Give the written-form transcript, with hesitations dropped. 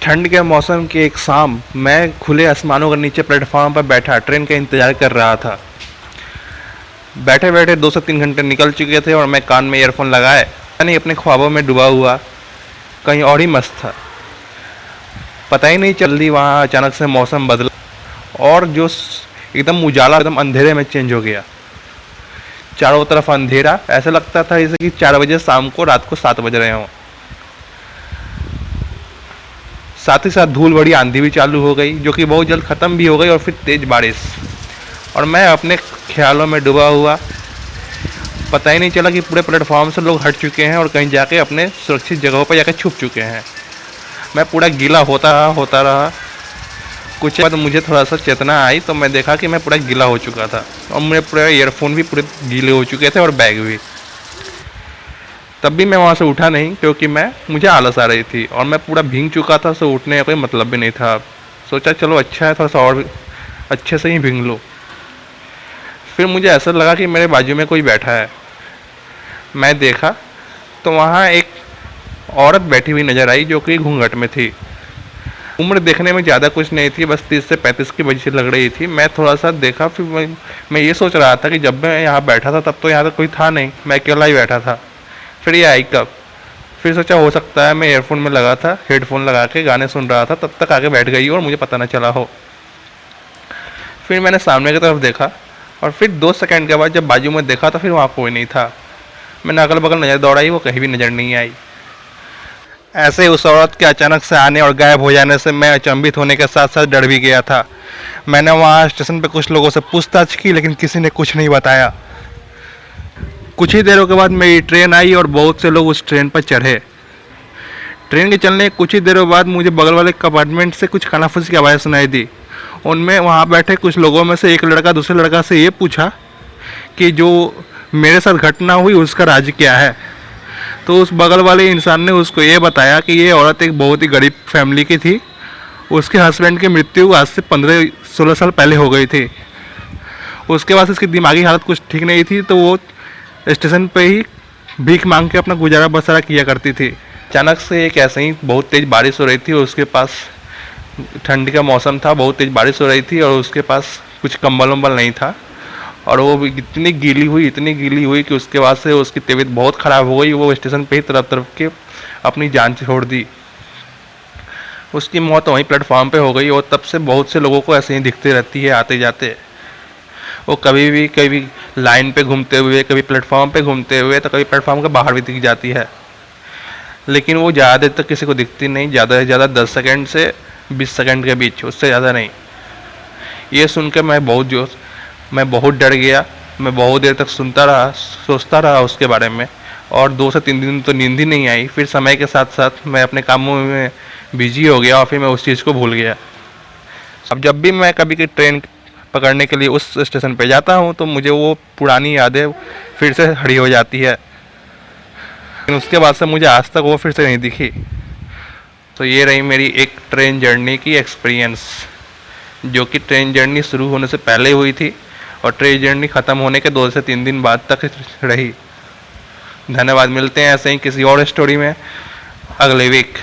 ठंड के मौसम की एक शाम मैं खुले आसमानों के नीचे प्लेटफॉर्म पर बैठा ट्रेन का इंतज़ार कर रहा था। बैठे बैठे 2 से 3 घंटे निकल चुके थे और मैं कान में ईयरफोन लगाए यानी अपने ख्वाबों में डूबा हुआ कहीं और ही मस्त था। पता ही नहीं चलती वहाँ अचानक से मौसम बदला और जो एकदम उजाला एकदम अंधेरे में चेंज हो गया। चारों तरफ अंधेरा, ऐसा लगता था जैसे कि 4 बजे शाम को रात को 7 बज रहे हों। साथ ही साथ धूल भरी आंधी भी चालू हो गई जो कि बहुत जल्द ख़त्म भी हो गई और फिर तेज़ बारिश। और मैं अपने ख्यालों में डूबा हुआ, पता ही नहीं चला कि पूरे प्लेटफॉर्म से लोग हट चुके हैं और कहीं जाके अपने सुरक्षित जगहों पर जाकर छुप चुके हैं। मैं पूरा गीला होता रहा। कुछ बाद मुझे थोड़ा सा चेतना आई तो मैं देखा कि मैं पूरा गीला हो चुका था और मेरे पूरे ईयरफोन भी पूरे गीले हो चुके थे और बैग भी। तब भी मैं वहाँ से उठा नहीं क्योंकि मुझे आलस आ रही थी और मैं पूरा भीग चुका था, तो उठने का कोई मतलब भी नहीं था। सोचा चलो अच्छा है, थोड़ा सा और अच्छे से ही भीग लो। फिर मुझे ऐसा लगा कि मेरे बाजू में कोई बैठा है। मैं देखा तो वहाँ एक औरत बैठी हुई नज़र आई जो कि घूंघट में थी। उम्र देखने में ज़्यादा कुछ नहीं थी, बस 30 से 35 की वजह से लग रही थी। मैं थोड़ा सा देखा, फिर मैं ये सोच रहा था कि जब मैं यहाँ बैठा था तब तो यहाँ तो कोई था नहीं, मैं अकेला ही बैठा था। फिर ये आई कब? फिर सोचा हो सकता है मैं ईयरफोन में लगा था, हेडफोन लगा के गाने सुन रहा था, तब तक आगे बैठ गई और मुझे पता न चला हो। फिर मैंने सामने की तरफ देखा और फिर 2 सेकंड के बाद जब बाजू में देखा तो फिर वहाँ कोई नहीं था। मैंने अगल बगल नज़र दौड़ाई, वो कहीं भी नज़र नहीं आई। ऐसे ही उस औरत के अचानक से आने और गायब हो जाने से मैं अचंभित होने के साथ साथ डर भी गया था। मैंने वहाँ स्टेशन पे कुछ लोगों से पूछताछ की लेकिन किसी ने कुछ नहीं बताया। कुछ ही देरों के बाद मेरी ट्रेन आई और बहुत से लोग उस ट्रेन पर चढ़े। ट्रेन के चलने के कुछ ही देरों बाद मुझे बगल वाले कंपार्टमेंट से कुछ खानाफूसी की आवाज़ सुनाई दी। उनमें वहाँ बैठे कुछ लोगों में से एक लड़का दूसरे लड़का से ये पूछा कि जो मेरे साथ घटना हुई उसका राज क्या है। तो उस बगल वाले इंसान ने उसको ये बताया कि ये औरत एक बहुत ही गरीब फैमिली की थी। उसके हस्बैंड की मृत्यु आज से 15-16 साल पहले हो गई थी। उसके बाद उसकी दिमागी हालत कुछ ठीक नहीं थी, तो वो स्टेशन पे ही भीख मांग के अपना गुजारा बसरा किया करती थी। अचानक से एक ऐसे ही बहुत तेज़ बारिश हो रही थी और उसके पास ठंड का मौसम था, बहुत तेज़ बारिश हो रही थी और उसके पास कुछ कंबल वम्बल नहीं था और वो इतनी गीली हुई कि उसके बाद से उसकी तबीयत बहुत ख़राब हो गई। वो स्टेशन पे ही तरफ तरफ के अपनी जान छोड़ दी। उसकी मौत वहीं प्लेटफॉर्म पे हो गई और तब से बहुत से लोगों को ऐसे ही दिखती रहती है आते जाते। वो कभी लाइन पे घूमते हुए, कभी प्लेटफॉर्म पे घूमते हुए, तो कभी प्लेटफॉर्म के बाहर भी दिख जाती है। लेकिन वो ज़्यादा देर तक किसी को दिखती नहीं, ज़्यादा से ज़्यादा 10 सेकंड से 20 सेकंड के बीच, उससे ज़्यादा नहीं। ये सुन के मैं बहुत डर गया। मैं बहुत देर तक सुनता रहा, सोचता रहा उसके बारे में और 2 से 3 दिन तो नींद ही नहीं आई। फिर समय के साथ साथ मैं अपने कामों में बिजी हो गया और फिर मैं उस चीज़ को भूल गया। अब जब भी मैं कभी की ट्रेन पकड़ने के लिए उस स्टेशन पे जाता हूँ तो मुझे वो पुरानी यादें फिर से खड़ी हो जाती है, लेकिन उसके बाद से मुझे आज तक वो फिर से नहीं दिखी। तो ये रही मेरी एक ट्रेन जर्नी की एक्सपीरियंस, जो कि ट्रेन जर्नी शुरू होने से पहले हुई थी और ट्रेन जर्नी ख़त्म होने के 2 से 3 दिन बाद तक रही। धन्यवाद। मिलते हैं ऐसे ही किसी और स्टोरी में अगले वीक।